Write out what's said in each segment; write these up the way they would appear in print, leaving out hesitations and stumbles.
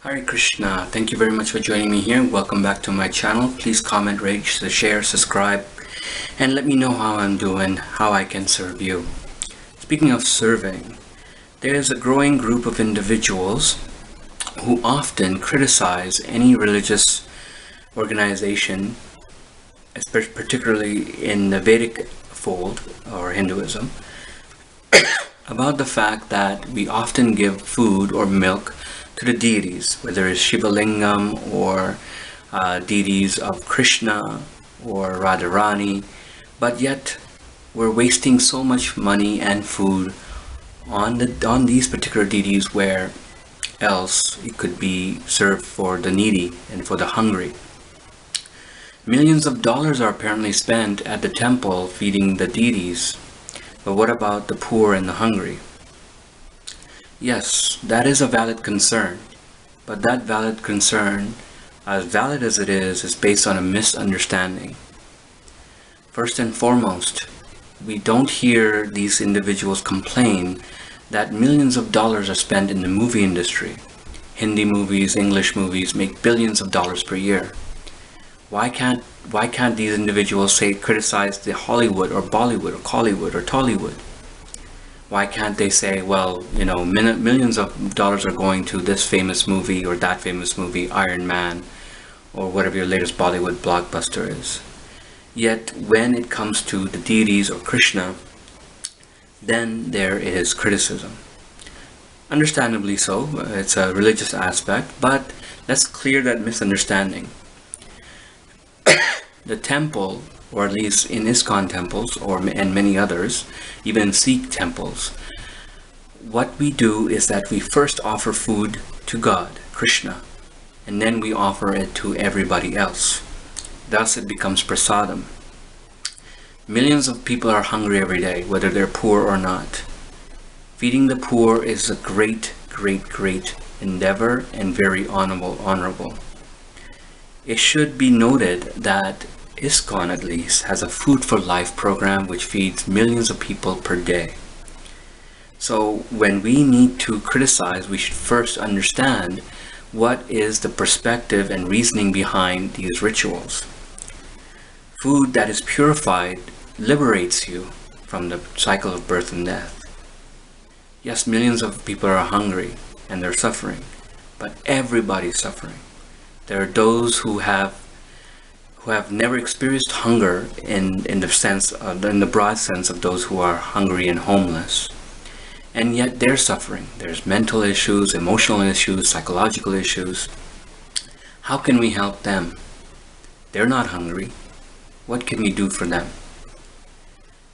Hare Krishna, thank you very much for joining me here. Welcome back to my channel. Please comment, rate, share, subscribe, and let me know how I'm doing, how I can serve you. Speaking of serving, there is a growing group of individuals who often criticize any religious organization, particularly in the Vedic fold or Hinduism, about the fact that we often give food or milk to the deities, whether it's Shiva Lingam or deities of Krishna or Radharani, but yet we're wasting so much money and food on these particular deities where else it could be served for the needy and for the hungry. Millions of dollars are apparently spent at the temple feeding the deities, but what about the poor and the hungry? Yes, that is a valid concern, but that valid concern, as valid as it is based on a misunderstanding. First and foremost, we don't hear these individuals complain that millions of dollars are spent in the movie industry. Hindi movies, English movies make billions of dollars per year. Why can't these individuals criticize the Hollywood or Bollywood or Collywood or Tollywood? Why can't they say, well, you know, millions of dollars are going to this famous movie or that famous movie, Iron Man, or whatever your latest Bollywood blockbuster is. Yet, when it comes to the deities or Krishna, then there is criticism. Understandably so, it's a religious aspect, but let's clear that misunderstanding. The temple, or at least in ISKCON temples and many others, even in Sikh temples, what we do is that we first offer food to God, Krishna, and then we offer it to everybody else. Thus it becomes prasadam. Millions of people are hungry every day, whether they're poor or not. Feeding the poor is a great endeavor and very honorable. It should be noted that ISKCON at least has a Food for Life program which feeds millions of people per day. So when we need to criticize, we should first understand what is the perspective and reasoning behind these rituals. Food that is purified liberates you from the cycle of birth and death. Yes, millions of people are hungry and they're suffering, but everybody's suffering. There are those who have never experienced hunger in the broad sense of those who are hungry and homeless, and yet they're suffering. There's mental issues, emotional issues, psychological issues. How can we help them? They're not hungry. What can we do for them?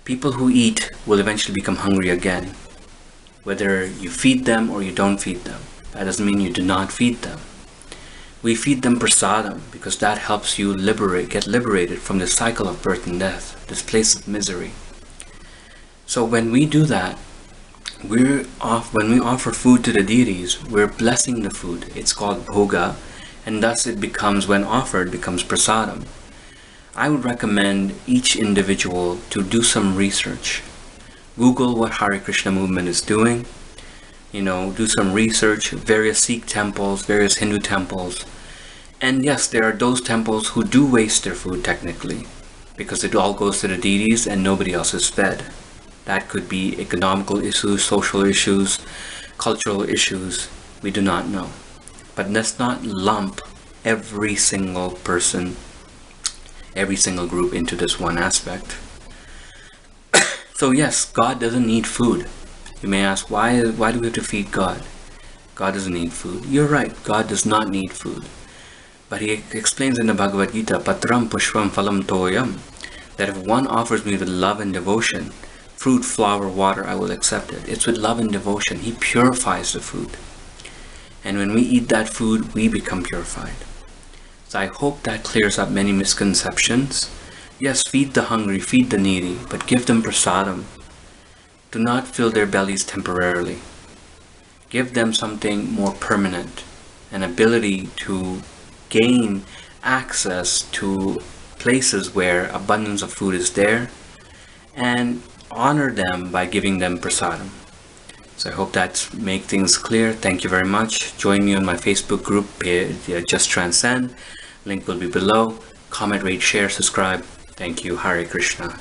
People who eat will eventually become hungry again. Whether you feed them or you don't feed them, that doesn't mean you do not feed them. We feed them prasadam because that helps you get liberated from the cycle of birth and death, this place of misery. So when we do that, when we offer food to the deities, we're blessing the food. It's called bhoga, and thus it becomes, when offered, becomes prasadam. I would recommend each individual to do some research. Google what Hare Krishna movement is doing. Do some research, various Sikh temples, various Hindu temples. And yes, there are those temples who do waste their food technically, because it all goes to the deities and nobody else is fed. That could be economical issues, social issues, cultural issues, we do not know. But let's not lump every single person, every single group into this one aspect. So yes, God doesn't need food. You may ask, why do we have to feed God? God doesn't need food. You're right, God does not need food. But he explains in the Bhagavad Gita, Patram Pushpam Phalam Toyam, that if one offers me with love and devotion, fruit, flower, water, I will accept it. It's with love and devotion. He purifies the food. And when we eat that food, we become purified. So I hope that clears up many misconceptions. Yes, feed the hungry, feed the needy, but give them prasadam. Do not fill their bellies temporarily. Give them something more permanent, an ability to gain access to places where abundance of food is there, and honor them by giving them prasadam. So I hope that make things clear. Thank you very much. Join me on my Facebook group, Just Transcend. Link will be below. Comment, rate, share, subscribe. Thank you. Hare Krishna.